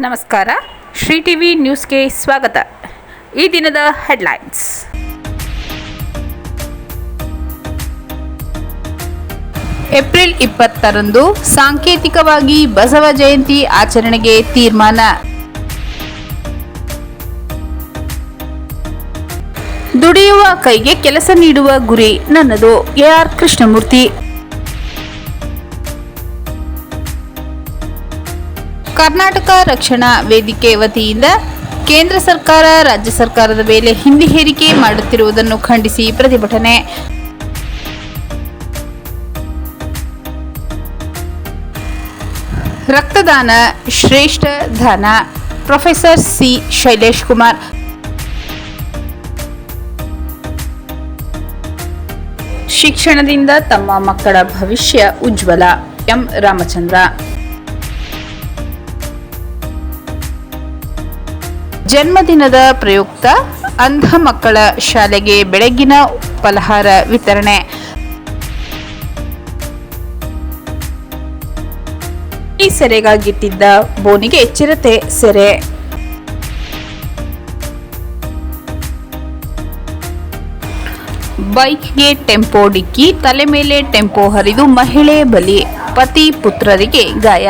ನಮಸ್ಕಾರ. ಶ್ರೀ ಟಿವಿ ನ್ಯೂಸ್ಗೆ ಸ್ವಾಗತ. ಈ ದಿನದ ಹೆಡ್ಲೈನ್ಸ್. ಏಪ್ರಿಲ್ 20ರಂದು ಸಾಂಕೇತಿಕವಾಗಿ ಬಸವ ಜಯಂತಿ ಆಚರಣೆಗೆ ತೀರ್ಮಾನ. ದುಡಿಯುವ ಕೈಗೆ ಕೆಲಸ ನೀಡುವ ಗುರಿ ನನ್ನದು. ಎಆರ್ ಕೃಷ್ಣಮೂರ್ತಿ. ಕರ್ನಾಟಕ ರಕ್ಷಣಾ ವೇದಿಕೆ ವತಿಯಿಂದ ಕೇಂದ್ರ ಸರ್ಕಾರ ರಾಜ್ಯ ಸರ್ಕಾರದ ಮೇಲೆ ಹಿಂದಿ ಹೇರಿಕೆ ಮಾಡುತ್ತಿರುವುದನ್ನು ಖಂಡಿಸಿ ಪ್ರತಿಭಟನೆ. ರಕ್ತದಾನ ಶ್ರೇಷ್ಠ ದಾನ. Professor C Shailesh Kumar. ಶಿಕ್ಷಣದಿಂದ ತಮ್ಮ ಮಕ್ಕಳ ಭವಿಷ್ಯ ಉಜ್ವಲ. ಎಂ ರಾಮಚಂದ್ರ. ಜನ್ಮದಿನದ ಪ್ರಯುಕ್ತ ಅಂಧ ಮಕ್ಕಳ ಶಾಲೆಗೆ ಬೆಳಗಿನ ಫಲಹಾರ ವಿತರಣೆ. ಈ ಸೆರೆಗಾಗಿಟ್ಟಿದ್ದ ಬೋನಿಗೆ ಚಿರತೆ ಸೆರೆ. ಬೈಕ್ಗೆ ಟೆಂಪೋ ಡಿಕ್ಕಿ, ತಲೆ ಮೇಲೆ ಟೆಂಪೋ ಹರಿದು ಮಹಿಳೆ ಬಲಿ, ಪತಿ ಪುತ್ರರಿಗೆ ಗಾಯ.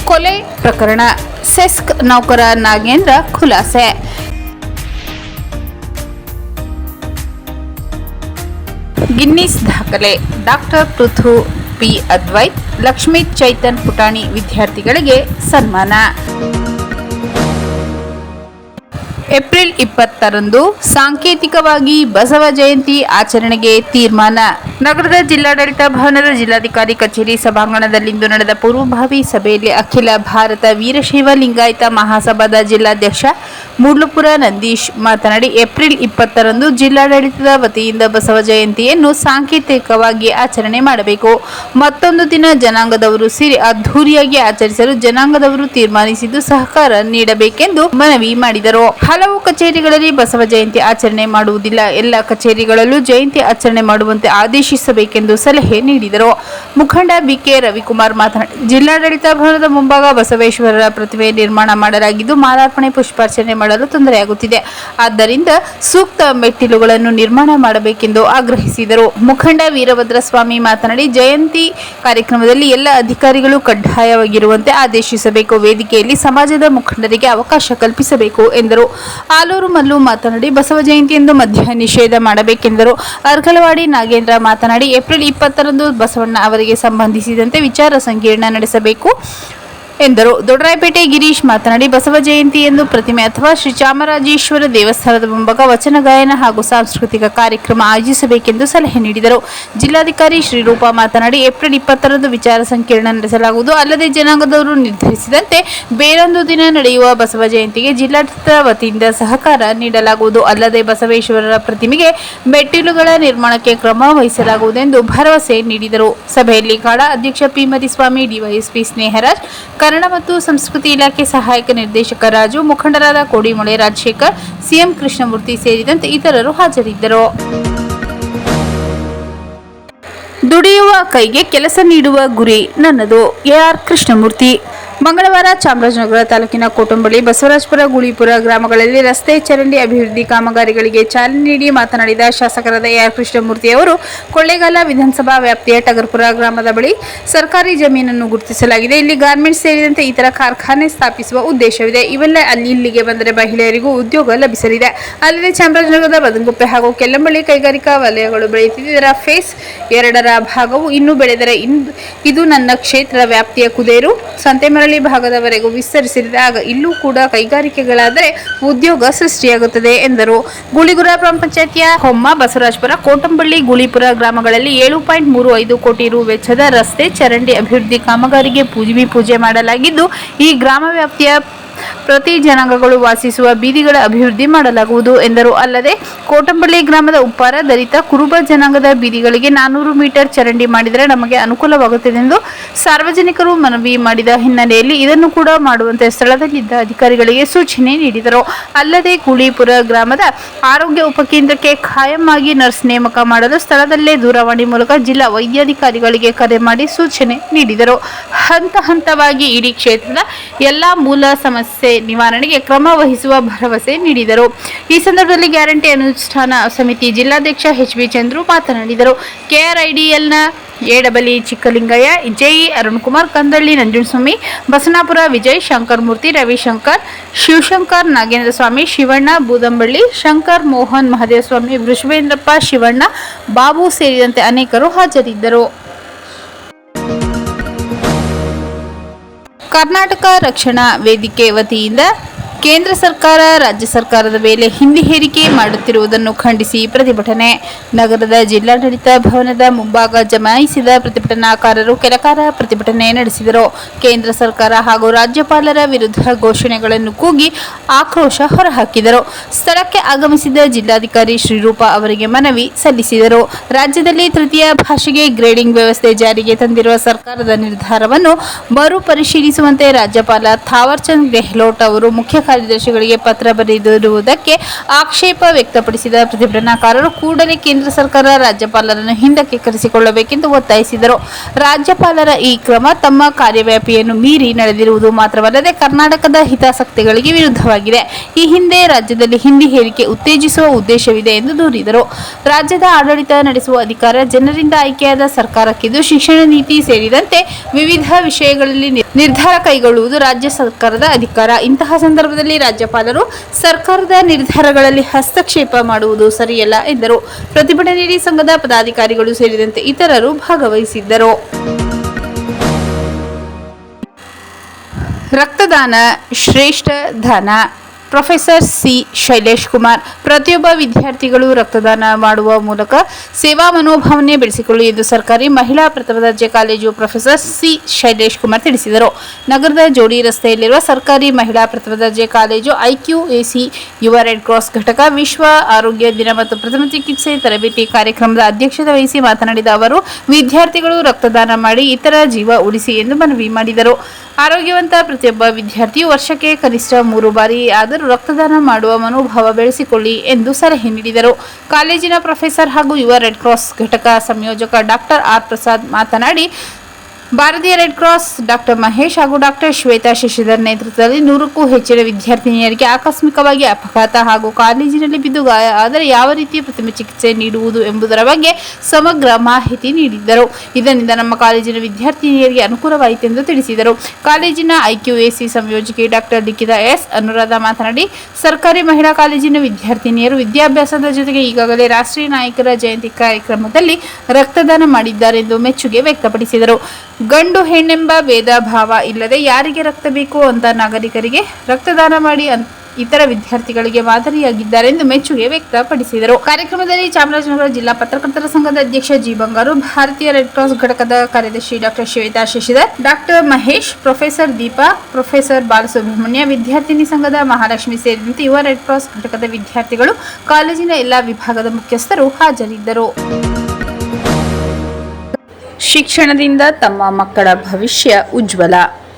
ಕೊಲೆ ಪ್ರಕರಣ ಸೆಸ್ಕ್ ನೌಕರ ನಾಗೇಂದ್ರ ಖುಲಾಸೆ. ಗಿನ್ನಿಸ್ ದಾಖಲೆ. ಡಾಕ್ಟರ್ ಪೃಥು ಪಿ ಅದ್ವೈತ್, ಲಕ್ಷ್ಮೀ ಚೈತನ್ ಪುಟಾಣಿ ವಿದ್ಯಾರ್ಥಿಗಳಿಗೆ ಸನ್ಮಾನ. ಏಪ್ರಿಲ್ 20ರಂದು ಸಾಂಕೇತಿಕವಾಗಿ ಬಸವ ಜಯಂತಿ ಆಚರಣೆಗೆ ತೀರ್ಮಾನ. ನಗರದ ಜಿಲ್ಲಾಡಳಿತ ಭವನದ ಜಿಲ್ಲಾಧಿಕಾರಿ ಕಚೇರಿ ಸಭಾಂಗಣದಲ್ಲಿಂದು ನಡೆದ ಪೂರ್ವಭಾವಿ ಸಭೆಯಲ್ಲಿ ಅಖಿಲ ಭಾರತ ವೀರಶೈವ ಲಿಂಗಾಯತ ಮಹಾಸಭಾದ ಜಿಲ್ಲಾಧ್ಯಕ್ಷ ಮೂಡ್ಲಪುರ ನಂದೀಶ್ ಮಾತನಾಡಿ, ಏಪ್ರಿಲ್ 20ರಂದು ಜಿಲ್ಲಾಡಳಿತದ ವತಿಯಿಂದ ಬಸವ ಜಯಂತಿಯನ್ನು ಸಾಂಕೇತಿಕವಾಗಿ ಆಚರಣೆ ಮಾಡಬೇಕು. ಮತ್ತೊಂದು ದಿನ ಜನಾಂಗದವರು ಸೇರಿ ಅದ್ಧೂರಿಯಾಗಿ ಆಚರಿಸಲು ಜನಾಂಗದವರು ತೀರ್ಮಾನಿಸಿದ್ದು ಸಹಕಾರ ನೀಡಬೇಕೆಂದು ಮನವಿ ಮಾಡಿದರು. ಹಲವು ಕಚೇರಿಗಳಲ್ಲಿ ಬಸವ ಜಯಂತಿ ಆಚರಣೆ ಮಾಡುವುದಿಲ್ಲ. ಎಲ್ಲ ಕಚೇರಿಗಳಲ್ಲೂ ಜಯಂತಿ ಆಚರಣೆ ಮಾಡುವಂತೆ ಆದೇಶಿಸಬೇಕೆಂದು ಸಲಹೆ ನೀಡಿದರು. ಮುಖಂಡ ಬಿಕೆ ರವಿಕುಮಾರ್ ಮಾತನಾಡಿ, ಜಿಲ್ಲಾಡಳಿತ ಭವನದ ಮುಂಭಾಗ ಬಸವೇಶ್ವರರ ಪ್ರತಿಮೆ ನಿರ್ಮಾಣ ಮಾಡಲಾಗಿದ್ದು ಮಾಲಾರ್ಪಣೆ ಪುಷ್ಪಾರ್ಚನೆ ಮಾಡಲು ತೊಂದರೆಯಾಗುತ್ತಿದೆ. ಆದ್ದರಿಂದ ಸೂಕ್ತ ಮೆಟ್ಟಿಲುಗಳನ್ನು ನಿರ್ಮಾಣ ಮಾಡಬೇಕೆಂದು ಆಗ್ರಹಿಸಿದರು. ಮುಖಂಡ ವೀರಭದ್ರಸ್ವಾಮಿ ಮಾತನಾಡಿ, ಜಯಂತಿ ಕಾರ್ಯಕ್ರಮದಲ್ಲಿ ಎಲ್ಲ ಅಧಿಕಾರಿಗಳು ಕಡ್ಡಾಯವಾಗಿರುವಂತೆ ಆದೇಶಿಸಬೇಕು. ವೇದಿಕೆಯಲ್ಲಿ ಸಮಾಜದ ಮುಖಂಡರಿಗೆ ಅವಕಾಶ ಕಲ್ಪಿಸಬೇಕು ಎಂದರು. ಆಲೂರು ಮಲ್ಲು ಮಾತನಾಡಿ, ಬಸವ ಜಯಂತಿಯಂದು ಮದ್ಯ ನಿಷೇಧ ಮಾಡಬೇಕೆಂದರು. ಅರ್ಕಲವಾಡಿ ನಾಗೇಂದ್ರ ಮಾತನಾಡಿ, ಏಪ್ರಿಲ್ 20ರಂದು ಬಸವಣ್ಣ ಅವರಿಗೆ ಸಂಬಂಧಿಸಿದಂತೆ ವಿಚಾರ ಸಂಕಿರಣ ನಡೆಸಬೇಕು ಎಂದರು. ದೊಡ್ಡರಾಯಪೇಟೆ ಗಿರೀಶ್ ಮಾತನಾಡಿ, ಬಸವ ಜಯಂತಿಯಂದು ಪ್ರತಿಮೆ ಅಥವಾ ಶ್ರೀ ಚಾಮರಾಜೇಶ್ವರ ದೇವಸ್ಥಾನದ ಮುಂಭಾಗ ವಚನ ಗಾಯನ ಹಾಗೂ ಸಾಂಸ್ಕೃತಿಕ ಕಾರ್ಯಕ್ರಮ ಆಯೋಜಿಸಬೇಕೆಂದು ಸಲಹೆ ನೀಡಿದರು. ಜಿಲ್ಲಾಧಿಕಾರಿ ಶ್ರೀರೂಪ ಮಾತನಾಡಿ, ಏಪ್ರಿಲ್ 20ರಂದು ವಿಚಾರ ಸಂಕಿರಣ ನಡೆಸಲಾಗುವುದು. ಅಲ್ಲದೆ ಜನಾಂಗದವರು ನಿರ್ಧರಿಸಿದಂತೆ ಬೇರೊಂದು ದಿನ ನಡೆಯುವ ಬಸವ ಜಯಂತಿಗೆ ಜಿಲ್ಲಾಡಳಿತದ ವತಿಯಿಂದ ಸಹಕಾರ ನೀಡಲಾಗುವುದು. ಅಲ್ಲದೆ ಬಸವೇಶ್ವರರ ಪ್ರತಿಮೆಗೆ ಮೆಟ್ಟಿಲುಗಳ ನಿರ್ಮಾಣಕ್ಕೆ ಕ್ರಮ ವಹಿಸಲಾಗುವುದೆಂದು ಭರವಸೆ ನೀಡಿದರು. ಸಭೆಯಲ್ಲಿ ಕಾಡಾ ಅಧ್ಯಕ್ಷ ಪಿ ಮರಿಸ್ವಾಮಿ, ಡಿವೈಎಸ್ಪಿ ಸ್ನೇಹರಾಜ್, ಕನ್ನಡ ಮತ್ತು ಸಂಸ್ಕೃತಿ ಇಲಾಖೆ ಸಹಾಯಕ ನಿರ್ದೇಶಕ ರಾಜು, ಮುಖಂಡರಾದ ಕೋಡಿಮೊಳೆ ರಾಜಶೇಖರ್, ಸಿಎಂ ಕೃಷ್ಣಮೂರ್ತಿ ಸೇರಿದಂತೆ ಇತರರು ಹಾಜರಿದ್ದರು. ದುಡಿಯುವ ಕೈಗೆ ಕೆಲಸ ನೀಡುವ ಗುರಿ ನನ್ನದು. ಎಆರ್ ಕೃಷ್ಣಮೂರ್ತಿ. ಮಂಗಳವಾರ ಚಾಮರಾಜನಗರ ತಾಲೂಕಿನ ಕೋಟಂಬಳ್ಳಿ, ಬಸವರಾಜಪುರ, ಗುಳಿಪುರ ಗ್ರಾಮಗಳಲ್ಲಿ ರಸ್ತೆ ಚರಂಡಿ ಅಭಿವೃದ್ಧಿ ಕಾಮಗಾರಿಗಳಿಗೆ ಚಾಲನೆ ನೀಡಿ ಮಾತನಾಡಿದ ಶಾಸಕರಾದ ಎಆರ್ ಕೃಷ್ಣಮೂರ್ತಿ ಅವರು, ಕೊಳ್ಳೇಗಾಲ ವಿಧಾನಸಭಾ ವ್ಯಾಪ್ತಿಯ ಟಗರ್ಪುರ ಗ್ರಾಮದ ಬಳಿ ಸರ್ಕಾರಿ ಜಮೀನನ್ನು ಗುರುತಿಸಲಾಗಿದೆ. ಇಲ್ಲಿ ಗಾರ್ಮೆಂಟ್ಸ್ ಸೇರಿದಂತೆ ಇತರ ಕಾರ್ಖಾನೆ ಸ್ಥಾಪಿಸುವ ಉದ್ದೇಶವಿದೆ. ಇವೆಲ್ಲ ಇಲ್ಲಿಗೆ ಬಂದರೆ ಮಹಿಳೆಯರಿಗೂ ಉದ್ಯೋಗ ಲಭಿಸಲಿದೆ. ಅಲ್ಲದೆ ಚಾಮರಾಜನಗರದ ಬದಂಗುಪ್ಪೆ ಹಾಗೂ ಕೆಲ್ಲಂಬಳ್ಳಿ ಕೈಗಾರಿಕಾ ವಲಯಗಳು ಬೆಳೆಯುತ್ತಿದೆ. ಇದರ ಫೇಸ್ 2ರ ಭಾಗವು ಇನ್ನೂ ಬೆಳೆದರೆ ಇದು ನನ್ನ ಕ್ಷೇತ್ರ ವ್ಯಾಪ್ತಿಯ ಕುದೇರು, ಸಂತೆಮರಳಿ ಭಾಗದವರೆಗೂ ವಿಸ್ತರಿಸಿದೆ. ಆಗ ಇಲ್ಲೂ ಕೂಡ ಕೈಗಾರಿಕೆಗಳಾದರೆ ಉದ್ಯೋಗ ಸೃಷ್ಟಿಯಾಗುತ್ತದೆ ಎಂದರು. ಗುಳಿಗುರ ಗ್ರಾಮ ಪಂಚಾಯತಿಯ ಹೊಮ್ಮ, ಬಸವರಾಜಪುರ, ಕೋಟಂಬಳ್ಳಿ, ಗುಳಿಪುರ ಗ್ರಾಮಗಳಲ್ಲಿ 7.35 ಕೋಟಿ ರು ವೆಚ್ಚದ ರಸ್ತೆ ಚರಂಡಿ ಅಭಿವೃದ್ಧಿ ಕಾಮಗಾರಿಗೆ ಭೂಮಿ ಪೂಜೆ ಮಾಡಲಾಗಿದ್ದು, ಈ ಗ್ರಾಮ ವ್ಯಾಪ್ತಿಯ ಪ್ರತಿ ಜನಾಂಗಗಳು ವಾಸಿಸುವ ಬೀದಿಗಳ ಅಭಿವೃದ್ಧಿ ಮಾಡಲಾಗುವುದು ಎಂದರು. ಅಲ್ಲದೆ ಕೋಟಂಬಳ್ಳಿ ಗ್ರಾಮದ ಉಪ್ಪಾರ ದಲಿತ ಕುರುಬ ಜನಾಂಗದ ಬೀದಿಗಳಿಗೆ 400 ಮೀಟರ್ ಚರಂಡಿ ಮಾಡಿದರೆ ನಮಗೆ ಅನುಕೂಲವಾಗುತ್ತದೆ ಎಂದು ಸಾರ್ವಜನಿಕರು ಮನವಿ ಮಾಡಿದ ಹಿನ್ನೆಲೆಯಲ್ಲಿ ಇದನ್ನು ಕೂಡ ಮಾಡುವಂತೆ ಸ್ಥಳದಲ್ಲಿದ್ದ ಅಧಿಕಾರಿಗಳಿಗೆ ಸೂಚನೆ ನೀಡಿದರು. ಅಲ್ಲದೆ ಕೂಳಿಪುರ ಗ್ರಾಮದ ಆರೋಗ್ಯ ಉಪಕೇಂದ್ರಕ್ಕೆ ಖಾಯಂ ಆಗಿ ನರ್ಸ್ ನೇಮಕ ಮಾಡಲು ಸ್ಥಳದಲ್ಲೇ ದೂರವಾಣಿ ಮೂಲಕ ಜಿಲ್ಲಾ ವೈದ್ಯಾಧಿಕಾರಿಗಳಿಗೆ ಕರೆ ಮಾಡಿ ಸೂಚನೆ ನೀಡಿದರು. ಹಂತ ಹಂತವಾಗಿ ಇಡೀ ಕ್ಷೇತ್ರದ ಎಲ್ಲಾ ಮೂಲ ಸಮಸ್ಯೆ ನಿವಾರಣೆಗೆ ಕ್ರಮ ವಹಿಸುವ ಭರವಸೆ ನೀಡಿದರು. ಈ ಸಂದರ್ಭದಲ್ಲಿ ಗ್ಯಾರಂಟಿ ಅನುಷ್ಠಾನ ಸಮಿತಿ ಜಿಲ್ಲಾಧ್ಯಕ್ಷ ಎಚ್.ಬಿ. ಚಂದ್ರು ಮಾತನಾಡಿದರು. ಕೆಆರ್ಐಡಿಎಲ್ನ ಎಡಬಲಿ ಚಿಕ್ಕಲಿಂಗಯ್ಯ, ಜೆಇ ಅರುಣ್ಕುಮಾರ್, ಕಂದಳ್ಳಿ ನಂಜುಂಡಸ್ವಾಮಿ, ಬಸನಾಪುರ ವಿಜಯ್, ಶಂಕರ್ ಮೂರ್ತಿ, ರವಿಶಂಕರ್, ಶಿವಶಂಕರ್, ನಾಗೇಂದ್ರ ಸ್ವಾಮಿ, ಶಿವಣ್ಣ, ಬೂದಂಬಳ್ಳಿ, ಶಂಕರ್, ಮೋಹನ್, ಮಹದೇವಸ್ವಾಮಿ, ವೃಷಭೇಂದ್ರಪ್ಪ, ಶಿವಣ್ಣ, ಬಾಬು ಸೇರಿದಂತೆ ಅನೇಕರು ಹಾಜರಿದ್ದರು. ಕರ್ನಾಟಕ ರಕ್ಷಣಾ ವೇದಿಕೆ ವತಿಯಿಂದ ಕೇಂದ್ರ ಸರ್ಕಾರ ರಾಜ್ಯ ಸರ್ಕಾರದ ಮೇಲೆ ಹಿಂದಿ ಹೇರಿಕೆ ಮಾಡುತ್ತಿರುವುದನ್ನು ಖಂಡಿಸಿ ಪ್ರತಿಭಟನೆ. ನಗರದ ಜಿಲ್ಲಾಡಳಿತ ಭವನದ ಮುಂಭಾಗ ಜಮಾಯಿಸಿದ ಪ್ರತಿಭಟನಾಕಾರರು ಕೆಲಕಾಲ ಪ್ರತಿಭಟನೆ ನಡೆಸಿದರು. ಕೇಂದ್ರ ಸರ್ಕಾರ ಹಾಗೂ ರಾಜ್ಯಪಾಲರ ವಿರುದ್ಧ ಘೋಷಣೆಗಳನ್ನು ಕೂಗಿ ಆಕ್ರೋಶ ಹೊರಹಾಕಿದರು. ಸ್ಥಳಕ್ಕೆ ಆಗಮಿಸಿದ ಜಿಲ್ಲಾಧಿಕಾರಿ ಶ್ರೀರೂಪ ಅವರಿಗೆ ಮನವಿ ಸಲ್ಲಿಸಿದರು. ರಾಜ್ಯದಲ್ಲಿ ತೃತೀಯ ಭಾಷೆಗೆ ಗ್ರೇಡಿಂಗ್ ವ್ಯವಸ್ಥೆ ಜಾರಿಗೆ ತಂದಿರುವ ಸರ್ಕಾರದ ನಿರ್ಧಾರವನ್ನು ಮರುಪರಿಶೀಲಿಸುವಂತೆ ರಾಜ್ಯಪಾಲ ಥಾವರ್ಚಂದ್ ಗೆಹ್ಲೋಟ್ ಅವರು ಮುಖ್ಯ ಕಾರ್ಯದರ್ಶಿಗಳಿಗೆ ಪತ್ರ ಬರೆದಿರುವುದಕ್ಕೆ ಆಕ್ಷೇಪ ವ್ಯಕ್ತಪಡಿಸಿದ ಪ್ರತಿಭಟನಾಕಾರರು ಕೂಡಲೇ ಕೇಂದ್ರ ಸರ್ಕಾರ ರಾಜ್ಯಪಾಲರನ್ನು ಹಿಂದಕ್ಕೆ ಕರೆಸಿಕೊಳ್ಳಬೇಕೆಂದು ಒತ್ತಾಯಿಸಿದರು. ರಾಜ್ಯಪಾಲರ ಈ ಕ್ರಮ ತಮ್ಮ ಕಾರ್ಯವ್ಯಾಪ್ತಿಯನ್ನು ಮೀರಿ ನಡೆದಿರುವುದು ಮಾತ್ರವಲ್ಲದೆ ಕರ್ನಾಟಕದ ಹಿತಾಸಕ್ತಿಗಳಿಗೆ ವಿರುದ್ಧವಾಗಿದೆ. ಈ ಹಿಂದೆ ರಾಜ್ಯದಲ್ಲಿ ಹಿಂದಿ ಹೇರಿಕೆ ಉತ್ತೇಜಿಸುವ ಉದ್ದೇಶವಿದೆ ಎಂದು ದೂರಿದರು. ರಾಜ್ಯದ ಆಡಳಿತ ನಡೆಸುವ ಅಧಿಕಾರ ಜನರಿಂದ ಆಯ್ಕೆಯಾದ ಸರ್ಕಾರಕ್ಕಿದ್ದು ಶಿಕ್ಷಣ ನೀತಿ ಸೇರಿದಂತೆ ವಿವಿಧ ವಿಷಯಗಳಲ್ಲಿ ನಿರ್ಧಾರ ಕೈಗೊಳ್ಳುವುದು ರಾಜ್ಯ ಸರ್ಕಾರದ ಅಧಿಕಾರ. ಇಂತಹ ಸಂದರ್ಭದಲ್ಲಿ ರಾಜ್ಯಪಾಲರು ಸರ್ಕಾರದ ನಿರ್ಧಾರಗಳಲ್ಲಿ ಹಸ್ತಕ್ಷೇಪ ಮಾಡುವುದು ಸರಿಯಲ್ಲ ಎಂದರು. ಪ್ರತಿಭಟನೆಯಲ್ಲಿ ಸಂಘದ ಪದಾಧಿಕಾರಿಗಳು ಸೇರಿದಂತೆ ಇತರರು ಭಾಗವಹಿಸಿದ್ದರು. ರಕ್ತದಾನ ಶ್ರೇಷ್ಠ ದಾನ. Professor C. ಶೈಲೇಶ್ ಕುಮಾರ್. ಪ್ರತಿಯೊಬ್ಬ ವಿದ್ಯಾರ್ಥಿಗಳು ರಕ್ತದಾನ ಮಾಡುವ ಮೂಲಕ ಸೇವಾ ಮನೋಭಾವನೆ ಬೆಳೆಸಿಕೊಳ್ಳಿ ಎಂದು ಸರ್ಕಾರಿ ಮಹಿಳಾ ಪ್ರಥಮ ದರ್ಜೆ college professor C. Shailesh Kumar ತಿಳಿಸಿದರು. ನಗರದ ಜೋಡಿ ರಸ್ತೆಯಲ್ಲಿರುವ ಸರ್ಕಾರಿ ಮಹಿಳಾ ಪ್ರಥಮ ದರ್ಜೆ ಕಾಲೇಜು ಐಕ್ಯೂಎಸಿ ಯುವ ರೆಡ್ ಕ್ರಾಸ್ ಘಟಕ ವಿಶ್ವ ಆರೋಗ್ಯ ದಿನ ಮತ್ತು ಪ್ರಥಮ ಚಿಕಿತ್ಸೆ ತರಬೇತಿ ಕಾರ್ಯಕ್ರಮದ ಅಧ್ಯಕ್ಷತೆ ವಹಿಸಿ ಮಾತನಾಡಿದ ಅವರು, ವಿದ್ಯಾರ್ಥಿಗಳು ರಕ್ತದಾನ ಮಾಡಿ ಇತರ ಜೀವ ಉಳಿಸಿ ಎಂದು ಮನವಿ ಮಾಡಿದರು. ಆರೋಗ್ಯವಂತ ಪ್ರತಿಯೊಬ್ಬ ವಿದ್ಯಾರ್ಥಿಯು ವರ್ಷಕ್ಕೆ ಕನಿಷ್ಠ 3 ಬಾರಿ ಆದರೂ ರಕ್ತದಾನ ಮಾಡುವ ಮನೋಭಾವ ಬೆಳೆಸಿಕೊಳ್ಳಿ ಎಂದು ಸಲಹೆ ನೀಡಿದರು. ಕಾಲೇಜಿನ ಪ್ರೊಫೆಸರ್ ಹಾಗೂ ಯುವ ರೆಡ್ ಕ್ರಾಸ್ ಘಟಕ ಸಂಯೋಜಕ ಡಾಕ್ಟರ್ ಆರ್. ಪ್ರಸಾದ್ ಮಾತನಾಡಿ, ಭಾರತೀಯ ರೆಡ್ ಕ್ರಾಸ್ ಡಾಕ್ಟರ್ ಮಹೇಶ್ ಹಾಗೂ ಡಾಕ್ಟರ್ ಶ್ವೇತಾ ಶಶಿಧರ್ ನೇತೃತ್ವದಲ್ಲಿ 100ಕ್ಕೂ ಹೆಚ್ಚಿನ ವಿದ್ಯಾರ್ಥಿನಿಯರಿಗೆ ಆಕಸ್ಮಿಕವಾಗಿ ಅಪಘಾತ ಹಾಗೂ ಕಾಲೇಜಿನಲ್ಲಿ ಬಿದ್ದು ಗಾಯ ಆದರೆ ಯಾವ ರೀತಿಯ ಪ್ರಥಮ ಚಿಕಿತ್ಸೆ ನೀಡುವುದು ಎಂಬುದರ ಬಗ್ಗೆ ಸಮಗ್ರ ಮಾಹಿತಿ ನೀಡಿದ್ದರು. ಇದರಿಂದ ನಮ್ಮ ಕಾಲೇಜಿನ ವಿದ್ಯಾರ್ಥಿನಿಯರಿಗೆ ಅನುಕೂಲವಾಯಿತೆಂದು ತಿಳಿಸಿದರು. ಕಾಲೇಜಿನ ಐಕ್ಯೂಎಸಿ ಸಂಯೋಜಕಿ ಡಾಕ್ಟರ್ ಲಿಖಿತಾ ಎಸ್. ಅನುರಾಧ ಮಾತನಾಡಿ, ಸರ್ಕಾರಿ ಮಹಿಳಾ ಕಾಲೇಜಿನ ವಿದ್ಯಾರ್ಥಿನಿಯರು ವಿದ್ಯಾಭ್ಯಾಸದ ಜೊತೆಗೆ ಈಗಾಗಲೇ ರಾಷ್ಟ್ರೀಯ ನಾಯಕರ ಜಯಂತಿ ಕಾರ್ಯಕ್ರಮದಲ್ಲಿ ರಕ್ತದಾನ ಮಾಡಿದ್ದಾರೆಂದು ಮೆಚ್ಚುಗೆ ವ್ಯಕ್ತಪಡಿಸಿದರು. ಗಂಡು ಹೆಣ್ಣೆಂಬ ಭೇದ ಭಾವ ಇಲ್ಲದೆ ಯಾರಿಗೆ ರಕ್ತ ಬೇಕು ಅಂತ ನಾಗರಿಕರಿಗೆ ರಕ್ತದಾನ ಮಾಡಿ ಇತರ ವಿದ್ಯಾರ್ಥಿಗಳಿಗೆ ಮಾದರಿಯಾಗಿದ್ದಾರೆಂದು ಮೆಚ್ಚುಗೆ ವ್ಯಕ್ತಪಡಿಸಿದರು. ಕಾರ್ಯಕ್ರಮದಲ್ಲಿ ಚಾಮರಾಜನಗರ ಜಿಲ್ಲಾ ಪತ್ರಕರ್ತರ ಸಂಘದ ಅಧ್ಯಕ್ಷ ಜಿ. ಬಂಗಾರು, ಭಾರತೀಯ ರೆಡ್ ಕ್ರಾಸ್ ಘಟಕದ ಕಾರ್ಯದರ್ಶಿ doctor Shweta Shashidhar, doctor Mahesh, professor Deepa, professor Balasubramanya, ವಿದ್ಯಾರ್ಥಿನಿ ಸಂಘದ ಮಹಾಲಕ್ಷ್ಮಿ ಸೇರಿದಂತೆ ಯುವ ರೆಡ್ ಕ್ರಾಸ್ ಘಟಕದ ವಿದ್ಯಾರ್ಥಿಗಳು, ಕಾಲೇಜಿನ ಎಲ್ಲಾ ವಿಭಾಗದ ಮುಖ್ಯಸ್ಥರು ಹಾಜರಿದ್ದರು. ಶಿಕ್ಷಣದಿಂದ ತಮ್ಮ ಮಕ್ಕಳ ಭವಿಷ್ಯ ಉಜ್ವಲ.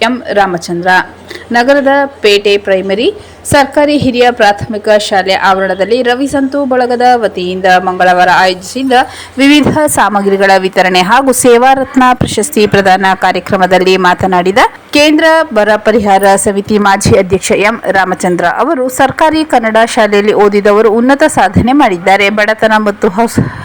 ಎಂ. ರಾಮಚಂದ್ರ. ನಗರದ ಪೇಟೆ ಪ್ರೈಮರಿ ಸರ್ಕಾರಿ ಹಿರಿಯ ಪ್ರಾಥಮಿಕ ಶಾಲೆ ಆವರಣದಲ್ಲಿ ರವಿ ಸಂತು ಬಳಗದ ವತಿಯಿಂದ ಮಂಗಳವಾರ ಆಯೋಜಿಸಿದ್ದ ವಿವಿಧ ಸಾಮಗ್ರಿಗಳ ವಿತರಣೆ ಹಾಗೂ ಸೇವಾರತ್ನ ಪ್ರಶಸ್ತಿ ಪ್ರದಾನ ಕಾರ್ಯಕ್ರಮದಲ್ಲಿ ಮಾತನಾಡಿದ ಕೇಂದ್ರ ಬರ ಪರಿಹಾರ ಸಮಿತಿ ಮಾಜಿ ಅಧ್ಯಕ್ಷ ಎಂ. ರಾಮಚಂದ್ರ ಅವರು, ಸರ್ಕಾರಿ ಕನ್ನಡ ಶಾಲೆಯಲ್ಲಿ ಓದಿದವರು ಉನ್ನತ ಸಾಧನೆ ಮಾಡಿದ್ದಾರೆ. ಬಡತನ ಮತ್ತು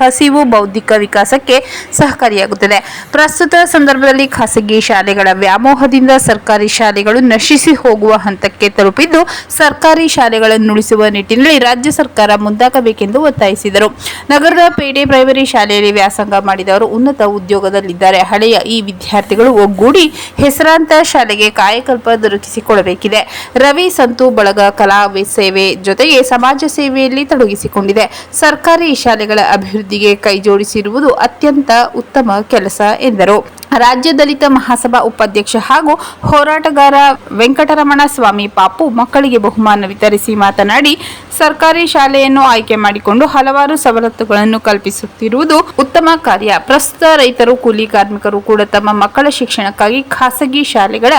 ಹಸಿವು ಬೌದ್ಧಿಕ ವಿಕಾಸಕ್ಕೆ ಸಹಕಾರಿಯಾಗುತ್ತದೆ. ಪ್ರಸ್ತುತ ಸಂದರ್ಭದಲ್ಲಿ ಖಾಸಗಿ ಶಾಲೆಗಳ ವ್ಯಾಮೋಹದಿಂದ ಸರ್ಕಾರಿ ಶಾಲೆಗಳು ನಶಿಸಿ ಹೋಗುವ ಹಂತಕ್ಕೆ ತಲುಪಿದ್ದು, ಸರ್ಕಾರಿ ಶಾಲೆಗಳನ್ನು ಉಳಿಸುವ ನಿಟ್ಟಿನಲ್ಲಿ ರಾಜ್ಯ ಸರ್ಕಾರ ಮುಂದಾಗಬೇಕೆಂದು ಒತ್ತಾಯಿಸಿದರು. ನಗರದ ಪೇಟೆ ಪ್ರೈಮರಿ ಶಾಲೆಯಲ್ಲಿ ವ್ಯಾಸಂಗ ಮಾಡಿದವರು ಉನ್ನತ ಉದ್ಯೋಗದಲ್ಲಿದ್ದಾರೆ. ಹಳೆಯ ಈ ವಿದ್ಯಾರ್ಥಿಗಳು ಒಗ್ಗೂಡಿ ಹೆಸರಾಂತ ಶಾಲೆಗೆ ಕಾಯಕಲ್ಪ ದೊರಕಿಸಿಕೊಳ್ಳಬೇಕಿದೆ. ರವಿ ಸಂತು ಬಳಗ ಕಲಾ ಸೇವೆ ಜೊತೆಗೆ ಸಮಾಜ ಸೇವೆಯಲ್ಲಿ ತೊಡಗಿಸಿಕೊಂಡಿದೆ. ಸರ್ಕಾರಿ ಶಾಲೆಗಳ ಅಭಿವೃದ್ಧಿಗೆ ಕೈಜೋಡಿಸಿರುವುದು ಅತ್ಯಂತ ಉತ್ತಮ ಕೆಲಸ ಎಂದರು. ರಾಜ್ಯ ದಲಿತ ಮಹಾಸಭಾ ಉಪಾಧ್ಯಕ್ಷ ಹಾಗೂ ಹೋರಾಟಗಾರ ವೆಂಕಟರಮಣ ಸ್ವಾಮಿ ಪಾಪು ಮಕ್ಕಳಿಗೆ ಬಹುಮಾನ ವಿತರಿಸಿ ಮಾತನಾಡಿ, ಸರ್ಕಾರಿ ಶಾಲೆಯನ್ನು ಆಯ್ಕೆ ಮಾಡಿಕೊಂಡು ಹಲವಾರು ಸವಲತ್ತುಗಳನ್ನು ಕಲ್ಪಿಸುತ್ತಿರುವುದು ಉತ್ತಮ ಕಾರ್ಯ. ಪ್ರಸ್ತುತ ರೈತರು, ಕೂಲಿ ಕಾರ್ಮಿಕರು ಕೂಡ ತಮ್ಮ ಮಕ್ಕಳ ಶಿಕ್ಷಣಕ್ಕಾಗಿ ಖಾಸಗಿ ಶಾಲೆಗಳ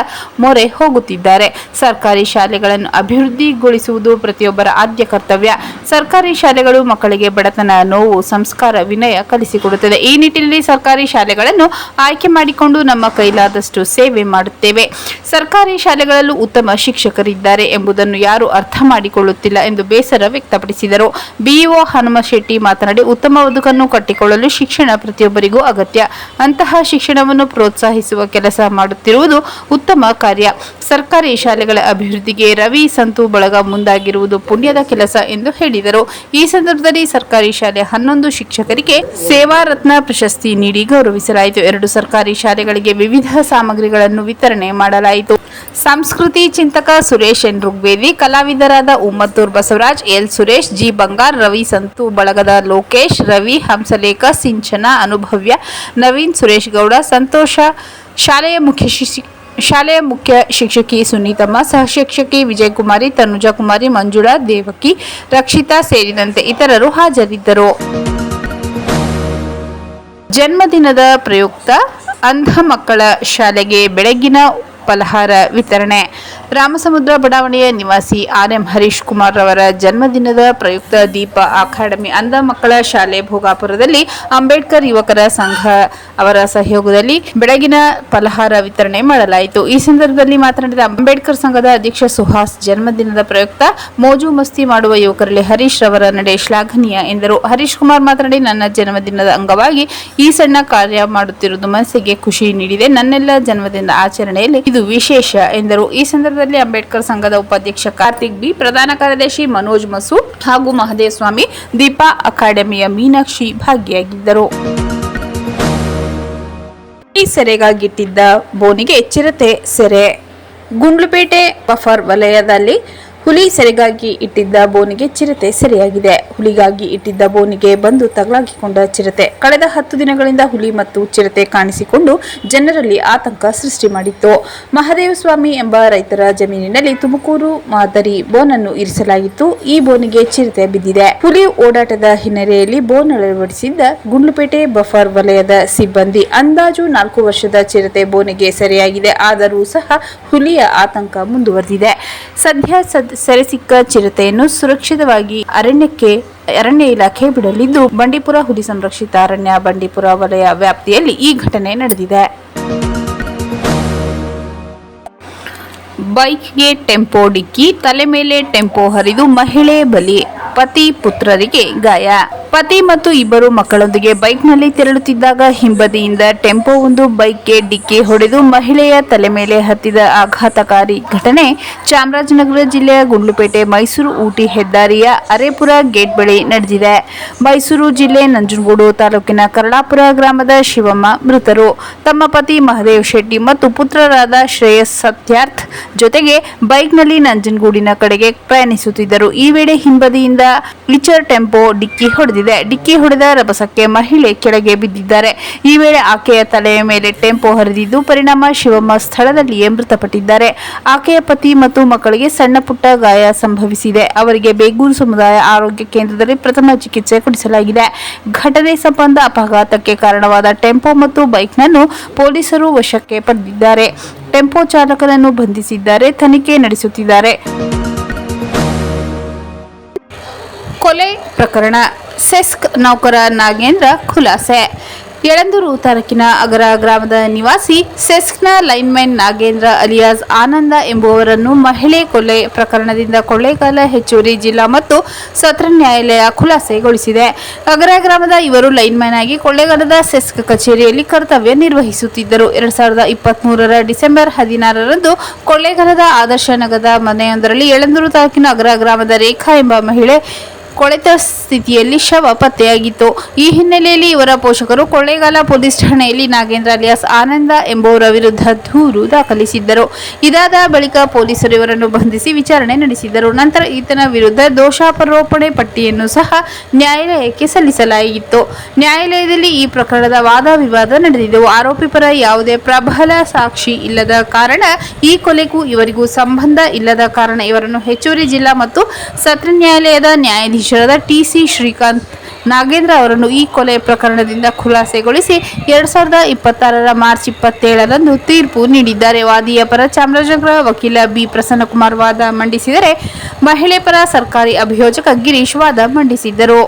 ಮೊರೆ ಹೋಗುತ್ತಿದ್ದಾರೆ. ಸರ್ಕಾರಿ ಶಾಲೆಗಳನ್ನು ಅಭಿವೃದ್ಧಿಗೊಳಿಸುವುದು ಪ್ರತಿಯೊಬ್ಬರ ಆದ್ಯ ಕರ್ತವ್ಯ. ಸರ್ಕಾರಿ ಶಾಲೆಗಳು ಮಕ್ಕಳಿಗೆ ಬಡತನ, ನೋವು, ಸಂಸ್ಕಾರ, ವಿನಯ ಕಲಿಸಿಕೊಡುತ್ತದೆ. ಈ ನಿಟ್ಟಿನಲ್ಲಿ ಸರ್ಕಾರಿ ಶಾಲೆಗಳನ್ನು ಆಯ್ಕೆ ಮಾಡಿಕೊಂಡು ನಮ್ಮ ಕೈಲಾದಷ್ಟು ಸೇವೆ ಮಾಡುತ್ತೇವೆ. ಸರ್ಕಾರಿ ಶಾಲೆಗಳಲ್ಲೂ ಉತ್ತಮ ಶಿಕ್ಷಕರಿದ್ದಾರೆ ಎಂಬುದನ್ನು ಯಾರು ಅರ್ಥ ಮಾಡಿಕೊಳ್ಳುತ್ತಿಲ್ಲ ಎಂದು ಬೇಸರ ವ್ಯಕ್ತಪಡಿಸಿದರು. ಬಿಇಒ ಹನುಮಶೆಟ್ಟಿ ಮಾತನಾಡಿ, ಉತ್ತಮ ಬದುಕನ್ನು ಕಟ್ಟಿಕೊಳ್ಳಲು ಶಿಕ್ಷಣ ಪ್ರತಿಯೊಬ್ಬರಿಗೂ ಅಗತ್ಯ. ಅಂತಹ ಶಿಕ್ಷಣವನ್ನು ಪ್ರೋತ್ಸಾಹಿಸುವ ಕೆಲಸ ಮಾಡುತ್ತಿರುವುದು ಉತ್ತಮ ಕಾರ್ಯ. ಸರ್ಕಾರಿ ಶಾಲೆಗಳ ಅಭಿವೃದ್ಧಿಗೆ ರವಿ ಸಂತು ಬಳಗ ಮುಂದಾಗಿರುವುದು ಪುಣ್ಯದ ಕೆಲಸ ಎಂದು ಹೇಳಿದರು. ಈ ಸಂದರ್ಭದಲ್ಲಿ ಸರ್ಕಾರಿ ಶಾಲೆ 11 ಶಿಕ್ಷಕರಿಗೆ ಸೇವಾ ರತ್ನ ಪ್ರಶಸ್ತಿ ನೀಡಿ ಗೌರವಿಸಲಾಯಿತು. 2 ಸರ್ಕಾರಿ ಶಾಲೆಗಳಿಗೆ ವಿವಿಧ ಸಾಮಗ್ರಿಗಳನ್ನು ವಿತರಣೆ ಮಾಡಲಾಯಿತು. ಸಂಸ್ಕೃತಿ ಚಿಂತಕ ಸುರೇಶ್ ಎನ್ ಋಗ್ವೇದಿ, ಕಲಾವಿದರಾದ ಉಮ್ಮತ್ತೂರ್ ಬಸವರಾಜ್, ಎಲ್ ಸುರೇಶ್, ಜಿ ಬಂಗಾರ್, ರವಿ ಸಂತು ಬಳಗದ ಲೋಕೇಶ್, ರವಿ, ಹಂಸಲೇಖ, ಸಿಂಚನ, ಅನುಭವ್ಯ, ನವೀನ್, ಸುರೇಶ್ ಗೌಡ, ಸಂತೋಷ, ಶಾಲೆಯ ಮುಖ್ಯ ಶಿಕ್ಷಕಿ ಸುನೀತಮ್ಮ, ಸಹಶಿಕ್ಷಕಿ ವಿಜಯಕುಮಾರಿ, ತನುಜಾಕುಮಾರಿ, ಮಂಜುಳಾ, ದೇವಕಿ, ರಕ್ಷಿತಾ ಸೇರಿದಂತೆ ಇತರರು ಹಾಜರಿದ್ದರು. ಜನ್ಮದಿನದ ಪ್ರಯುಕ್ತ ಅಂಧ ಮಕ್ಕಳ ಶಾಲೆಗೆ ಬೆಳಗಿನ ಫಲಹಾರ ವಿತರಣೆ. ರಾಮಸಮುದ್ರ ಬಡಾವಣೆಯ ನಿವಾಸಿ ಆರ್.ಎಂ. ಹರೀಶ್ ಕುಮಾರ್ ರವರ ಜನ್ಮದಿನದ ಪ್ರಯುಕ್ತ ದೀಪ ಅಕಾಡೆಮಿ ಅಂಧ ಮಕ್ಕಳ ಶಾಲೆ ಭೋಗಾಪುರದಲ್ಲಿ ಅಂಬೇಡ್ಕರ್ ಯುವಕರ ಸಂಘ ಅವರ ಸಹಯೋಗದಲ್ಲಿ ಬೆಳಗಿನ ಫಲಹಾರ ವಿತರಣೆ ಮಾಡಲಾಯಿತು. ಈ ಸಂದರ್ಭದಲ್ಲಿ ಮಾತನಾಡಿದ ಅಂಬೇಡ್ಕರ್ ಸಂಘದ ಅಧ್ಯಕ್ಷ ಸುಹಾಸ್, ಜನ್ಮದಿನದ ಪ್ರಯುಕ್ತ ಮೋಜು ಮಸ್ತಿ ಮಾಡುವ ಯುವಕರಲ್ಲಿ ಹರೀಶ್ ರವರ ನಡೆ ಶ್ಲಾಘನೀಯ ಎಂದರು. ಹರೀಶ್ ಕುಮಾರ್ ಮಾತನಾಡಿ, ನನ್ನ ಜನ್ಮದಿನದ ಅಂಗವಾಗಿ ಈ ಸಣ್ಣ ಕಾರ್ಯ ಮಾಡುತ್ತಿರುವುದು ಮನಸ್ಸಿಗೆ ಖುಷಿ ನೀಡಿದೆ. ನನ್ನೆಲ್ಲ ಜನ್ಮದಿನದ ಆಚರಣೆಯಲ್ಲಿ ಇದು ವಿಶೇಷ ಎಂದರು. ಈ ಸಂದರ್ಭದಲ್ಲಿ ಅಂಬೇಡ್ಕರ್ ಸಂಘದ ಉಪಾಧ್ಯಕ್ಷ ಕಾರ್ತಿಕ್ ಬಿ, ಪ್ರಧಾನ ಕಾರ್ಯದರ್ಶಿ ಮನೋಜ್ ಮಸೂದ್ ಹಾಗೂ ಮಹದೇವ ಸ್ವಾಮಿ, ದೀಪಾ ಅಕಾಡೆಮಿಯ ಮೀನಾಕ್ಷಿ ಭಾಗಿಯಾಗಿದ್ದರು. ಸೆರೆಗಾಗಿಟ್ಟಿದ್ದ ಬೋನಿಗೆ ಚಿರತೆ ಸೆರೆ. ಗುಂಡ್ಲುಪೇಟೆ ಬಫರ್ ವಲಯದಲ್ಲಿ ಹುಲಿ ಸೆರೆಗಾಗಿ ಇಟ್ಟಿದ್ದ ಬೋನಿಗೆ ಚಿರತೆ ಸೆರೆಯಾಗಿದೆ. ಹುಲಿಗಾಗಿ ಇಟ್ಟಿದ್ದ ಬೋನಿಗೆ ಬಂದು ತಗಲಾಕಿಕೊಂಡ ಚಿರತೆ ಕಳೆದ 10 ದಿನಗಳಿಂದ ಹುಲಿ ಮತ್ತು ಚಿರತೆ ಕಾಣಿಸಿಕೊಂಡು ಜನರಲ್ಲಿ ಆತಂಕ ಸೃಷ್ಟಿ ಮಾಡಿತ್ತು. ಮಹದೇವ ಸ್ವಾಮಿ ಎಂಬ ರೈತರ ಜಮೀನಿನಲ್ಲಿ ತುಮಕೂರು ಮಾದರಿ ಬೋನನ್ನು ಇರಿಸಲಾಗಿತ್ತು. ಈ ಬೋನಿಗೆ ಚಿರತೆ ಬಿದ್ದಿದೆ. ಹುಲಿ ಓಡಾಟದ ಹಿನ್ನೆಲೆಯಲ್ಲಿ ಬೋನ್ ಅಳವಡಿಸಿದ್ದ ಗುಂಡ್ಲುಪೇಟೆ ಬಫರ್ ವಲಯದ ಸಿಬ್ಬಂದಿ ಅಂದಾಜು 4 ವರ್ಷದ ಚಿರತೆ ಬೋನಿಗೆ ಸೆರೆಯಾಗಿದೆ. ಆದರೂ ಸಹ ಹುಲಿಯ ಆತಂಕ ಮುಂದುವರೆದಿದೆ. ಸದ್ಯ ಸೆರೆಸಿಕ್ಕ ಚಿರತೆಯನ್ನು ಸುರಕ್ಷಿತವಾಗಿ ಅರಣ್ಯ ಇಲಾಖೆ ಬಿಡಲಿದ್ದು, ಬಂಡೀಪುರ ಹುಲಿ ಸಂರಕ್ಷಿತ ಅರಣ್ಯ ಬಂಡೀಪುರ ವಲಯ ವ್ಯಾಪ್ತಿಯಲ್ಲಿ ಈ ಘಟನೆ ನಡೆದಿದೆ. ಬೈಕ್ಗೆ ಟೆಂಪೋ ಡಿಕ್ಕಿ, ತಲೆ ಮೇಲೆ ಟೆಂಪೋ ಹರಿದು ಮಹಿಳೆ ಬಲಿ, ಪತಿ ಪುತ್ರರಿಗೆ ಗಾಯ. ಪತಿ ಮತ್ತು ಇಬ್ಬರು ಮಕ್ಕಳೊಂದಿಗೆ ಬೈಕ್ನಲ್ಲಿ ತೆರಳುತ್ತಿದ್ದಾಗ ಹಿಂಬದಿಯಿಂದ ಟೆಂಪೋ ಒಂದು ಬೈಕ್ಗೆ ಡಿಕ್ಕಿ ಹೊಡೆದು ಮಹಿಳೆಯ ತಲೆ ಮೇಲೆ ಹತ್ತಿದ ಆಘಾತಕಾರಿ ಘಟನೆ ಚಾಮರಾಜನಗರ ಜಿಲ್ಲೆಯ ಗುಂಡ್ಲುಪೇಟೆ ಮೈಸೂರು ಊಟಿ ಹೆದ್ದಾರಿಯ ಅರೇಪುರ ಗೇಟ್ ಬಳಿ ನಡೆದಿದೆ. ಮೈಸೂರು ಜಿಲ್ಲೆ ನಂಜನಗೂಡು ತಾಲೂಕಿನ ಕರಳಾಪುರ ಗ್ರಾಮದ ಶಿವಮ್ಮ ಮೃತರು. ತಮ್ಮ ಪತಿ ಮಹದೇವ್ ಶೆಟ್ಟಿ ಮತ್ತು ಪುತ್ರರಾದ ಶ್ರೇಯಸ್ ಸತ್ಯಾರ್ಥ್ ಜೊತೆಗೆ ಬೈಕ್ನಲ್ಲಿ ನಂಜನಗೂಡಿನ ಕಡೆಗೆ ಪ್ರಯಾಣಿಸುತ್ತಿದ್ದರು. ಈ ವೇಳೆ ಹಿಂಬದಿಯಿಂದ ಲಿಚರ್ ಟೆಂಪೋ ಡಿಕ್ಕಿ ಹೊಡೆದ ರಭಸಕ್ಕೆ ಮಹಿಳೆ ಕೆಳಗೆ ಬಿದ್ದಿದ್ದಾರೆ. ಈ ವೇಳೆ ಆಕೆಯ ತಲೆಯ ಮೇಲೆ ಟೆಂಪೋ ಹರಿದಿದ್ದು ಪರಿಣಾಮ ಶಿವಮ್ಮ ಸ್ಥಳದಲ್ಲಿಯೇ ಮೃತಪಟ್ಟಿದ್ದಾರೆ. ಆಕೆಯ ಪತಿ ಮತ್ತು ಮಕ್ಕಳಿಗೆ ಸಣ್ಣ ಪುಟ್ಟ ಗಾಯ ಸಂಭವಿಸಿದೆ. ಅವರಿಗೆ ಬೇಗೂರು ಸಮುದಾಯ ಆರೋಗ್ಯ ಕೇಂದ್ರದಲ್ಲಿ ಪ್ರಥಮ ಚಿಕಿತ್ಸೆ ಕೊಡಿಸಲಾಗಿದೆ. ಘಟನೆ ಸಂಬಂಧ ಅಪಘಾತಕ್ಕೆ ಕಾರಣವಾದ ಟೆಂಪೋ ಮತ್ತು ಬೈಕ್ನನ್ನು ಪೊಲೀಸರು ವಶಕ್ಕೆ ಪಡೆದಿದ್ದಾರೆ. ಟೆಂಪೋ ಚಾಲಕನನ್ನು ಬಂಧಿಸಿದ್ದಾರೆ, ತನಿಖೆ ನಡೆಸುತ್ತಿದ್ದಾರೆ. ಕೊಲೆ ಪ್ರಕರಣ, ಸೆಸ್ಕ್ ನೌಕರ ನಾಗೇಂದ್ರ ಖುಲಾಸೆ. ಯಳಂದೂರು ತಾಲೂಕಿನ ಅಗರ ಗ್ರಾಮದ ನಿವಾಸಿ ಸೆಸ್ಕ್ನ ಲೈನ್ಮನ್ ನಾಗೇಂದ್ರ ಅಲಿಯಾಸ್ ಆನಂದ ಎಂಬುವವರನ್ನು ಮಹಿಳೆ ಕೊಲೆ ಪ್ರಕರಣದಿಂದ ಕೊಳ್ಳೇಗಾಲ ಹೆಚ್ಚುವರಿ ಜಿಲ್ಲಾ ಮತ್ತು ಸತ್ರ ನ್ಯಾಯಾಲಯ ಖುಲಾಸೆಗೊಳಿಸಿದೆ. ಅಗರ ಗ್ರಾಮದ ಇವರು ಲೈನ್ಮನ್ ಆಗಿ ಕೊಳ್ಳೇಗಾಲದ ಸೆಸ್ಕ್ ಕಚೇರಿಯಲ್ಲಿ ಕರ್ತವ್ಯ ನಿರ್ವಹಿಸುತ್ತಿದ್ದರು. 2023 ಡಿಸೆಂಬರ್ 16ರಂದು ಕೊಳ್ಳೇಗಾಲದ ಆದರ್ಶ ನಗರದ ಮನೆಯೊಂದರಲ್ಲಿ ಯಳಂದೂರು ತಾಲೂಕಿನ ಅಗರ ಗ್ರಾಮದ ರೇಖಾ ಎಂಬ ಮಹಿಳೆ ಕೊಳೆತ ಸ್ಥಿತಿಯಲ್ಲಿ ಶವ ಪತ್ತೆಯಾಗಿತ್ತು. ಈ ಹಿನ್ನೆಲೆಯಲ್ಲಿ ಇವರ ಪೋಷಕರು ಕೊಳ್ಳೇಗಾಲ ಪೊಲೀಸ್ ಠಾಣೆಯಲ್ಲಿ ನಾಗೇಂದ್ರ ಅಲಿಯಾಸ್ ಆನಂದ ಎಂಬುವರ ವಿರುದ್ಧ ದೂರು ದಾಖಲಿಸಿದ್ದರು. ಇದಾದ ಬಳಿಕ ಪೊಲೀಸರು ಇವರನ್ನು ಬಂಧಿಸಿ ವಿಚಾರಣೆ ನಡೆಸಿದರು. ನಂತರ ಈತನ ವಿರುದ್ಧ ದೋಷಾರೋಪಣೆ ಪಟ್ಟಿಯನ್ನು ಸಹ ನ್ಯಾಯಾಲಯಕ್ಕೆ ಸಲ್ಲಿಸಲಾಗಿತ್ತು. ನ್ಯಾಯಾಲಯದಲ್ಲಿ ಈ ಪ್ರಕರಣದ ವಾದ ವಿವಾದ ನಡೆದಿದ್ದವು. ಆರೋಪಿ ಪರ ಯಾವುದೇ ಪ್ರಬಲ ಸಾಕ್ಷಿ ಇಲ್ಲದ ಕಾರಣ, ಈ ಕೊಲೆಗೂ ಇವರಿಗೂ ಸಂಬಂಧ ಇಲ್ಲದ ಕಾರಣ ಇವರನ್ನು ಹೆಚ್ಚುವರಿ ಜಿಲ್ಲಾ ಮತ್ತು ಸತ್ರ ನ್ಯಾಯಾಲಯದ ನ್ಯಾಯಾಧೀಶರಾದ ಟಿ.ಸಿ. ಶ್ರೀಕಾಂತ್ ನಾಗೇಂದ್ರ ಅವರನ್ನು ಈ ಕೊಲೆ ಪ್ರಕರಣದಿಂದ ಖುಲಾಸೆಗೊಳಿಸಿ 2026 ಮಾರ್ಚ್ 27ರಂದು ತೀರ್ಪು ನೀಡಿದ್ದಾರೆ. ವಾದಿಯ ಪರ ಚಾಮರಾಜನಗರ ವಕೀಲ ಬಿ. ಪ್ರಸನ್ನಕುಮಾರ್ ವಾದ ಮಂಡಿಸಿದರೆ, ಮಹಿಳೆ ಪರ ಸರ್ಕಾರಿ ಅಭಿಯೋಜಕ ಗಿರೀಶ್ ವಾದ ಮಂಡಿಸಿದ್ದರು.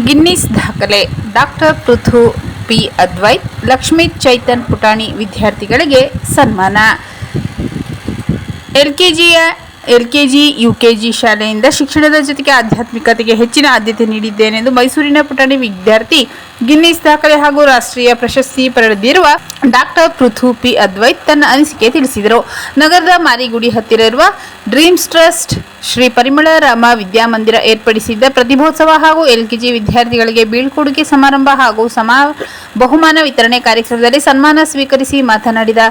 ಗಿನ್ನಿಸ್ ದಾಖಲೆ ಡಾಕ್ಟರ್ ಪೃಥು ಪಿ. ಅದ್ವೈತ್, ಲಕ್ಷ್ಮೀ ಚೈತನ್ ಪುಟಾಣಿ ವಿದ್ಯಾರ್ಥಿಗಳಿಗೆ ಸನ್ಮಾನ. ಎಲ್ಕೆಜಿ ಯುಕೆಜಿ ಶಾಲೆಯಿಂದ ಶಿಕ್ಷಣದ ಜೊತೆಗೆ ಆಧ್ಯಾತ್ಮಿಕತೆಗೆ ಹೆಚ್ಚಿನ ಆದ್ಯತೆ ನೀಡಿದ್ದೇನೆಂದು ಮೈಸೂರಿನ ಪುಟಾಣಿ ವಿದ್ಯಾರ್ಥಿ ಗಿನ್ನಿಸ್ ದಾಖಲೆ ಹಾಗೂ ರಾಷ್ಟ್ರೀಯ ಪ್ರಶಸ್ತಿ ಪಡೆದಿರುವ ಡಾಕ್ಟರ್ ಪೃಥು ಪಿ. ಅದ್ವೈತ್ ತನ್ನ ಅನಿಸಿಕೆ ತಿಳಿಸಿದರು. ನಗರದ ಮಾರಿಗುಡಿ ಹತ್ತಿರ ಇರುವ ಡ್ರೀಮ್ಸ್ ಟ್ರಸ್ಟ್ ಶ್ರೀ ಪರಿಮಳ ರಾಮ ವಿದ್ಯಾಮಂದಿರ ಏರ್ಪಡಿಸಿದ್ದ ಪ್ರತಿಭೋತ್ಸವ ಹಾಗೂ ಎಲ್ಕೆಜಿ ವಿದ್ಯಾರ್ಥಿಗಳಿಗೆ ಬೀಳ್ಕೊಡುಗೆ ಸಮಾರಂಭ ಹಾಗೂ ಬಹುಮಾನ ವಿತರಣೆ ಕಾರ್ಯಕ್ರಮದಲ್ಲಿ ಸನ್ಮಾನ ಸ್ವೀಕರಿಸಿ ಮಾತನಾಡಿದ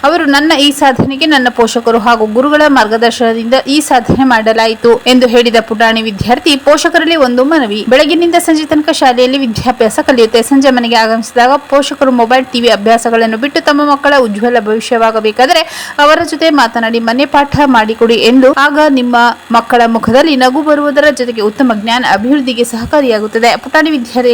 ಅವರು, ನನ್ನ ಈ ಸಾಧನೆಗೆ ನನ್ನ ಪೋಷಕರು ಹಾಗೂ ಗುರುಗಳ ಮಾರ್ಗದರ್ಶನದಿಂದ ಈ ಸಾಧನೆ ಮಾಡಲಾಯಿತು ಎಂದು ಹೇಳಿದ ಪುಟಾಣಿ ವಿದ್ಯಾರ್ಥಿ, ಪೋಷಕರಲ್ಲಿ ಒಂದು ಮನವಿ. ಬೆಳಗಿನಿಂದ ಸಂಜೆ ತನಕ ಶಾಲೆಯಲ್ಲಿ ವಿದ್ಯಾಭ್ಯಾಸ ಕಲಿಯುತ್ತೆ. ಸಂಜೆ ಮನೆಗೆ ಆಗಮಿಸಿದಾಗ ಪೋಷಕರು ಮೊಬೈಲ್, ಟಿವಿ ಅಭ್ಯಾಸಗಳನ್ನು ಬಿಟ್ಟು ತಮ್ಮ ಮಕ್ಕಳ ಉಜ್ವಲ ಭವಿಷ್ಯವಾಗಬೇಕಾದರೆ ಅವರ ಜೊತೆ ಮಾತನಾಡಿ ಮನೆ ಪಾಠ ಮಾಡಿಕೊಡಿ ಎಂದು. ಆಗ ನಿಮ್ಮ ಮಕ್ಕಳ ಮುಖದಲ್ಲಿ ನಗು ಬರುವುದರ ಜೊತೆಗೆ ಉತ್ತಮ ಜ್ಞಾನ ಅಭಿವೃದ್ಧಿಗೆ ಸಹಕಾರಿಯಾಗುತ್ತದೆ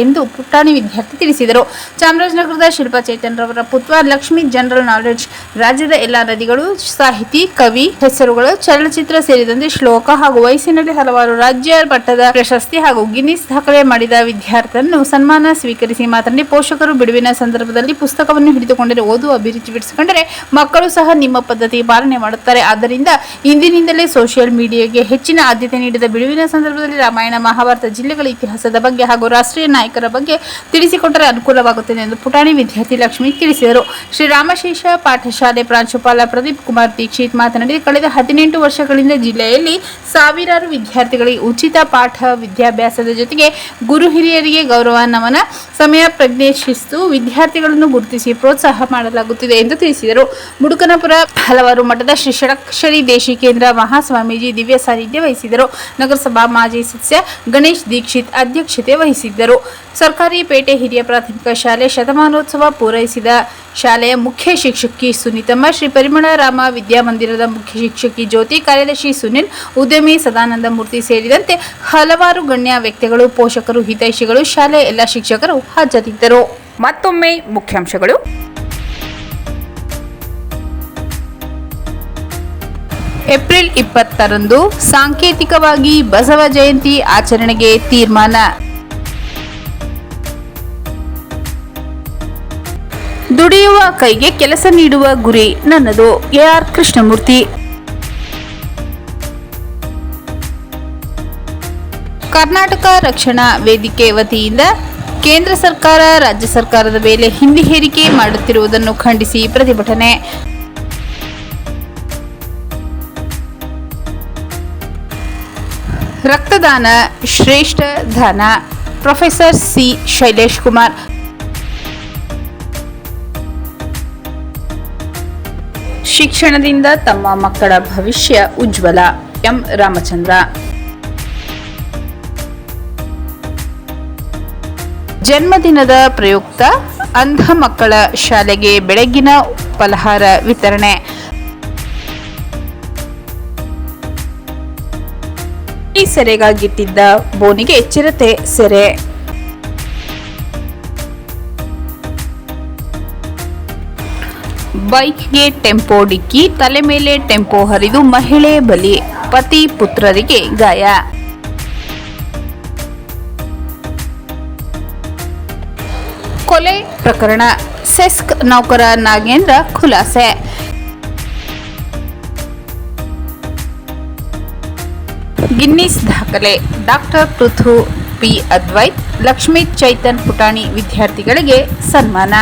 ಎಂದು ಪುಟಾಣಿ ವಿದ್ಯಾರ್ಥಿ ತಿಳಿಸಿದರು. ಚಾಮರಾಜನಗರದ ಶಿಲ್ಪಾ ಚೈತನ್ ರವರ ಪುತ್ರ ಲಕ್ಷ್ಮಿ ಜನರಲ್ ನಾಲೆಡ್ಜ್ ರಾಜ್ಯದ ಎಲ್ಲಾ ನದಿಗಳು, ಸಾಹಿತಿ, ಕವಿ ಹೆಸರುಗಳು, ಚಲನಚಿತ್ರ ಸೇರಿದಂತೆ ಶ್ಲೋಕ ಹಾಗೂ ವಯಸ್ಸಿನಲ್ಲಿ ಹಲವಾರು ರಾಜ್ಯ ಮಟ್ಟದ ಪ್ರಶಸ್ತಿ ಹಾಗೂ ಗಿನ್ನಿಸ್ ದಾಖಲೆ ಮಾಡಿದ ವಿದ್ಯಾರ್ಥಿಯನ್ನು ಸನ್ಮಾನ ಸ್ವೀಕರಿಸಿ ಮಾತನಾಡಿ, ಪೋಷಕರು ಬಿಡುವಿನ ಸಂದರ್ಭದಲ್ಲಿ ಪುಸ್ತಕವನ್ನು ಹಿಡಿದುಕೊಂಡರೆ ಓದು ಅಭಿರುಚಿ ಬಿಡಿಸಿಕೊಂಡರೆ ಮಕ್ಕಳು ಸಹ ನಿಮ್ಮ ಪದ್ಧತಿ ಪಾಲನೆ ಮಾಡುತ್ತಾರೆ. ಆದ್ದರಿಂದ ಇಂದಿನಿಂದಲೇ ಸೋಷಿಯಲ್ ಮೀಡಿಯಾಗೆ ಹೆಚ್ಚಿನ ಆದ್ಯತೆ ನೀಡಿದ ಬಿಡುವಿನ ಸಂದರ್ಭದಲ್ಲಿ ರಾಮಾಯಣ, ಮಹಾಭಾರತ, ಜಿಲ್ಲೆಗಳ ಇತಿಹಾಸದ ಬಗ್ಗೆ ಹಾಗೂ ರಾಷ್ಟ್ರೀಯ ನಾಯಕರ ಬಗ್ಗೆ ತಿಳಿಸಿಕೊಟ್ಟರೆ ಅನುಕೂಲವಾಗುತ್ತದೆ ಎಂದು ಪುಟಾಣಿ ವಿದ್ಯಾರ್ಥಿ ಲಕ್ಷ್ಮಿ ತಿಳಿಸಿದರು. ಶ್ರೀರಾಮಶೇಷ ಪಾಠಶಾಲೆ ಪ್ರಾಂಶುಪಾಲ ಪ್ರದೀಪ್ ಕುಮಾರ್ ದೀಕ್ಷಿತ್ ಮಾತನಾಡಿ, ಕಳೆದ 18 ವರ್ಷಗಳಿಂದ ಜಿಲ್ಲೆಯಲ್ಲಿ ಸಾವಿರಾರು ವಿದ್ಯಾರ್ಥಿಗಳಿಗೆ ಉಚಿತ ಪಾಠ ವಿದ್ಯಾಭ್ಯಾಸದ ಜೊತೆಗೆ ಗುರು ಹಿರಿಯರಿಗೆ ಗೌರವ ನಮನ, ಸಮಯ ಪ್ರಜ್ಞೆ, ಶಿಸ್ತು, ವಿದ್ಯಾರ್ಥಿಗಳನ್ನು ಗುರುತಿಸಿ ಪ್ರೋತ್ಸಾಹ ಮಾಡಲಾಗುತ್ತಿದೆ ಎಂದು ತಿಳಿಸಿದರು. ಮುಡುಕನಪುರ ಹಲವಾರು ಮಠದ ಶ್ರೀ ಷಡಕ್ಷರಿ ದೇಶಿಕೇಂದ್ರ ಮಹಾಸ್ವಾಮೀಜಿ ದಿವ್ಯ ಸಾನ್ನಿಧ್ಯ ವಹಿಸಿದರು. ನಗರಸಭಾ ಮಾಜಿ ಸದಸ್ಯ ಗಣೇಶ್ ದೀಕ್ಷಿತ್ ಅಧ್ಯಕ್ಷತೆ ವಹಿಸಿದ್ದರು. ಸರ್ಕಾರಿ ಪೇಟೆ ಹಿರಿಯ ಪ್ರಾಥಮಿಕ ಶಾಲೆ ಶತಮಾನೋತ್ಸವ ಪೂರೈಸಿದ ಶಾಲೆಯ ಮುಖ್ಯ ಶಿಕ್ಷಕಿ ಸುನೀತಮ್ಮ, ಶ್ರೀ ಪರಿಮಳ ರಾಮ ವಿದ್ಯಾಮಂದಿರದ ಮುಖ್ಯ ಶಿಕ್ಷಕಿ ಜ್ಯೋತಿ, ಕಾರ್ಯದರ್ಶಿ ಸುನಿಲ್, ಉದ್ಯಮಿ ಸದಾನಂದ ಮೂರ್ತಿ ಸೇರಿದಂತೆ ಹಲವಾರು ಗಣ್ಯ ವ್ಯಕ್ತಿಗಳು, ಪೋಷಕರು, ಹಿತೈಷಿಗಳು, ಶಾಲೆಯ ಎಲ್ಲ ಶಿಕ್ಷಕರು ಹಾಜರಿದ್ದರು. ಮತ್ತೊಮ್ಮೆ ಮುಖ್ಯಾಂಶಗಳು. ಏಪ್ರಿಲ್ 20ರಂದು ಸಾಂಕೇತಿಕವಾಗಿ ಬಸವ ಜಯಂತಿ ಆಚರಣೆಗೆ ತೀರ್ಮಾನ. ದುಡಿಯುವ ಕೈಗೆ ಕೆಲಸ ನೀಡುವ ಗುರಿ ನನ್ನದು. ಎ.ಆರ್. ಕೃಷ್ಣಮೂರ್ತಿ. ಕರ್ನಾಟಕ ರಕ್ಷಣಾ ವೇದಿಕೆ ವತಿಯಿಂದ ಕೇಂದ್ರ ಸರ್ಕಾರ, ರಾಜ್ಯ ಸರ್ಕಾರದ ಮೇಲೆ ಹಿಂದಿ ಹೇರಿಕೆ ಮಾಡುತ್ತಿರುವುದನ್ನು ಖಂಡಿಸಿ ಪ್ರತಿಭಟನೆ. ರಕ್ತದಾನ ಶ್ರೇಷ್ಠ ದಾನ. Professor C. ಶೈಲೇಶ್ ಕುಮಾರ್. ಶಿಕ್ಷಣದಿಂದ ತಮ್ಮ ಮಕ್ಕಳ ಭವಿಷ್ಯ ಉಜ್ವಲ. ಎಂ. ರಾಮಚಂದ್ರ. ಜನ್ಮದಿನದ ಪ್ರಯುಕ್ತ ಅಂಧ ಮಕ್ಕಳ ಶಾಲೆಗೆ ಬೆಳಗ್ಗಿನ ಫಲಹಾರ ವಿತರಣೆ. ಈ ಸೆರೆಗಾಗಿಟ್ಟಿದ್ದ ಬೋನಿಗೆ ಚಿರತೆ ಸೆರೆ. ಬೈಕ್ಗೆ ಟೆಂಪೋ ಡಿಕ್ಕಿ, ತಲೆ ಮೇಲೆ ಟೆಂಪೋ ಹರಿದು ಮಹಿಳೆ ಬಲಿ, ಪತಿ ಪುತ್ರರಿಗೆ ಗಾಯ. ಕೊಲೆ ಪ್ರಕರಣ ಸೆಸ್ಕ್ ನೌಕರ ನಾಗೇಂದ್ರ ಖುಲಾಸೆ. ಗಿನ್ನಿಸ್ ದಾಖಲೆ ಡಾಕ್ಟರ್ ಪೃಥು ಪಿ. ಅದ್ವೈತ್, ಲಕ್ಷ್ಮೀ ಚೈತನ್ ಪುಟಾಣಿ ವಿದ್ಯಾರ್ಥಿಗಳಿಗೆ ಸನ್ಮಾನ.